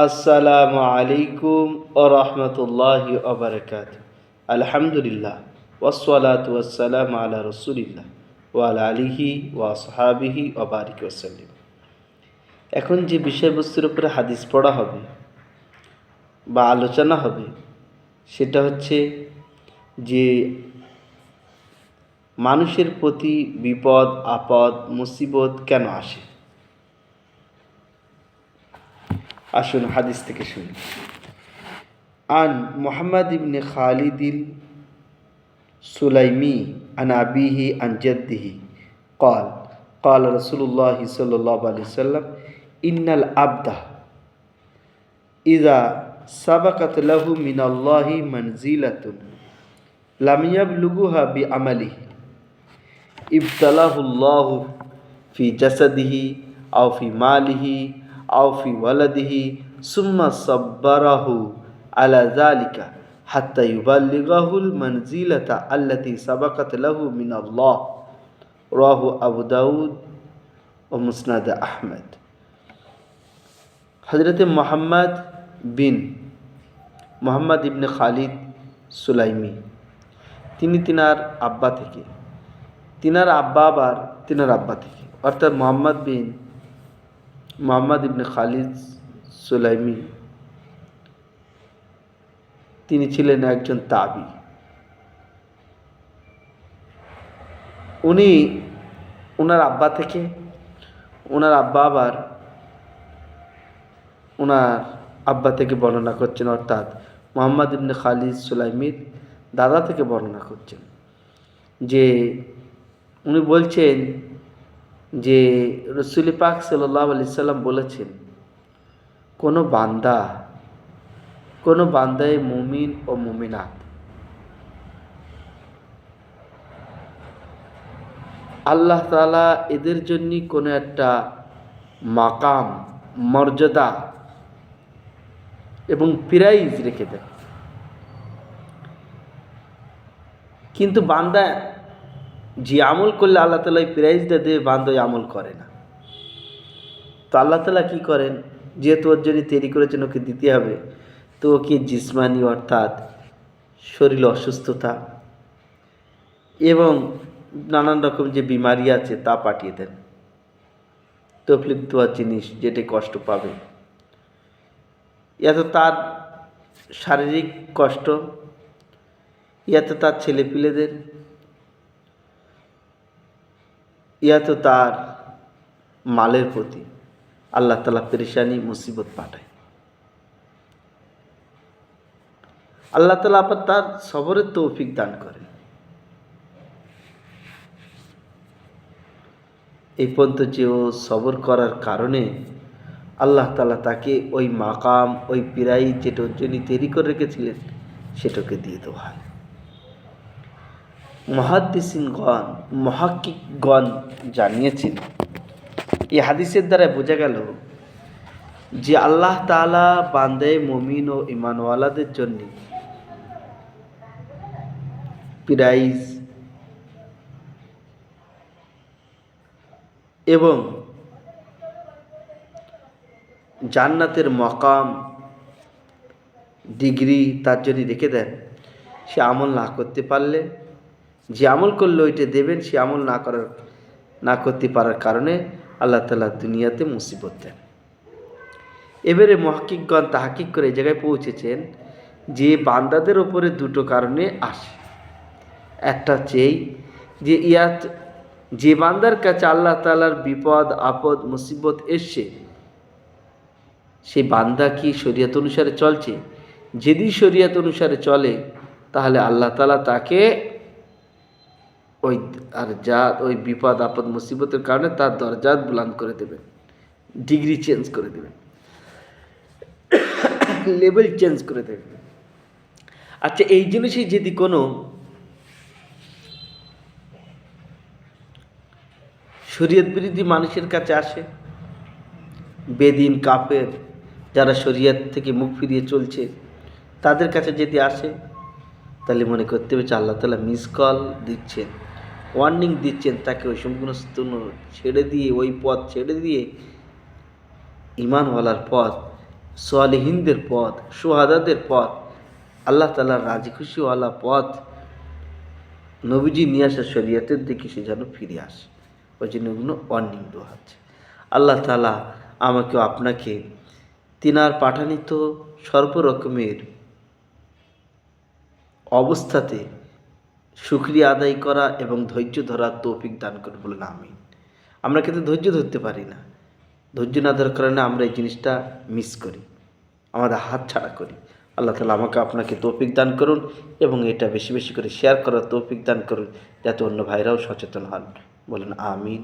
আসসালামু আলাইকুম ওয়া রাহমাতুল্লাহি ওয়া বারাকাতুহু। আলহামদুলিল্লাহ ওয়াসসালাতু ওয়াসসালামু আলা রাসূলিল্লাহ ওয়া আলা আলিহি ওয়া আসহাবিহি ওয়া বারিক ওয়াসাল্লাম। এখন যে বিষয়বস্তুর উপরে হাদিস পড়া হবে বা আলোচনা হবে সেটা হচ্ছে যে মানুষের প্রতি বিপদ আপদ মুসিবত কেন আসে। আসুন হাদিস থেকে শুনি। আন মুহাম্মদ ইবনে খালিদিল সুলাইমি আন আবিহি আন জাদ্দিহি قال قال رسول الله صلى الله عليه وسلم إن العبد إذا سبقت له من الله منزلة لم يبلغها بعمله ابتلاه الله في جسده أو في ماله أو في ولده ثم صبره على ذلك حتى يبلغه المنزلة التي سبقت له من الله رواه أبو داود ومسند أحمد। হযরত মোহাম্মদ ইবনে খালিদ সুলাইমি তিনি তিনার আব্বা থেকে, তিনার আব্বা আবার তিনার আব্বা থেকে, অর্থাৎ মোহাম্মদ ইবনে খালিদ সুলাইমি তিনি ছিলেন একজন তাবি। উনি ওনার আব্বা থেকে, ওনার আব্বা আবার ওনার আব্বা থেকে বর্ণনা করছেন, অর্থাৎ মোহাম্মদ ইবনে খালিদ সুলাইমির দাদা থেকে বর্ণনা করছেন যে উনি বলছেন যে রাসূল পাক সাল্লাল্লাহু আলাইহি সাল্লাম বলেছেন, কোনো বান্দায়ে মুমিন ও মুমিনাত আল্লাহ তাআলা এদের জন্য কোনো একটা মাকাম, মর্যাদা এবং প্রাইজ রেখে দেন, কিন্তু বান্দা যে আমল করলে আল্লাহ তাআলা এই প্রাইজটা দেবে, বান্দা ওই আমল করে না। তো আল্লাহ তাআলা কী করেন, যেহেতু ওর জন্য তৈরি করেছেন, ওকে দিতে হবে, তো ওকে জিসমানি অর্থাৎ শরীরে অসুস্থতা এবং নানান রকম যে বিমারি আছে তা পাঠিয়ে দেন, তকলিফ দেওয়ার জিনিস, যেটা কষ্ট পাবে, ইয়াতো তার শারীরিক কষ্ট, ইয়াতো তার ছেলেপিলেদের, ইয়াতো তার মালের প্রতি আল্লাহ তাআলা পেরেশানি মুসিবত পাঠায়। আল্লাহ তাআলা আবার তার সবরের তৌফিক দান করেন। এই পর্যন্ত যে ও সবর করার কারণে আল্লাহ তাআলা তাকে ওই মাকাম, ওই প্রাইজ যেটা ওর জন্য তৈরি করে রেখেছিলেন সেটাকে দিয়ে দেওয়া হয়। মুহাক্কিকগণ জানিয়েছেন, এই হাদিসের দ্বারা বোঝা গেল যে আল্লাহ তাআলা বান্দে মুমিন ও ঈমানওয়ালাদের জন্য প্রাইজ এবং জান্নাতের মকাম, ডিগ্রি তার জন্য রেখে দেন। সে আমল না করতে পারলে, যে আমল করলে ওইটা দেবেন, সে আমল না করতে পারার কারণে আল্লাহ তাআলা দুনিয়াতে মুসিবত দেন। এবারে মুহাক্কিকগণ তাহকিক করে এই জায়গায় পৌঁছেছেন যে বান্দাদের ওপরে দুটো কারণে আসে। একটা হচ্ছে যে যে বান্দার কাছে আল্লাহ তাআলার বিপদ আপদ মুসিবত এসছে, সেই বান্দা কি শরীয়ত অনুসারে চলছে? যদি শরীয়ত অনুসারে চলে তাহলে আল্লাহ তাআলা তাকে ওই বিপদ আপদ মুসিবতের কারণে তার দরজাত বুলন্দ করে দেবেন, ডিগ্রি চেঞ্জ করে দেবেন, লেভেল চেঞ্জ করে দেবেন। আচ্ছা, এই জিনিসই যদি কোনো শরীয়ত বিরোধী মানুষের কাছে আসে, বেদিন কাফের যারা শরীয়ত থেকে মুখ ফিরিয়ে চলছে, তাদের কাছে যদি আসে, তাহলে মনে করতে হবে আল্লাহ তাআলা মিস কল দিচ্ছেন, ওয়ার্নিং দিচ্ছেন, তাকে ওই সমস্ত ছেড়ে দিয়ে, ওই পথ ছেড়ে দিয়ে ঈমানওয়ালার পথ সালিহিনদের পথ, সুহাদাদের পথ, আল্লাহ তাআলার রাজি খুশিওয়ালা পথ, নবীজি নিয়ে আসা শরীয়তের দিকে সে যেন ফিরে আসে। ওই জন্য ওগুলো ওয়ার্নিং দেওয়া হচ্ছে। আল্লাহ তাআলা আমাকে আপনাকে তিনার পাঠানিত সর্বরকমের অবস্থাতে শুকরিয়া আদায় করা এবং ধৈর্য ধরার তৌফিক দান করে বলেন আমিন। আমরা কিন্তু ধৈর্য ধরতে পারি না। ধৈর্য না ধরার কারণে আমরা এই জিনিসটা মিস করি, আমাদের হাত ছাড়া করি। আল্লাহ তাআলা আমাকে আপনাকে তৌফিক দান করুন এবং এটা বেশি বেশি করে শেয়ার করার তৌফিক দান করুন, যাতে অন্য ভাইরাও সচেতন হন। বলেন আমিন।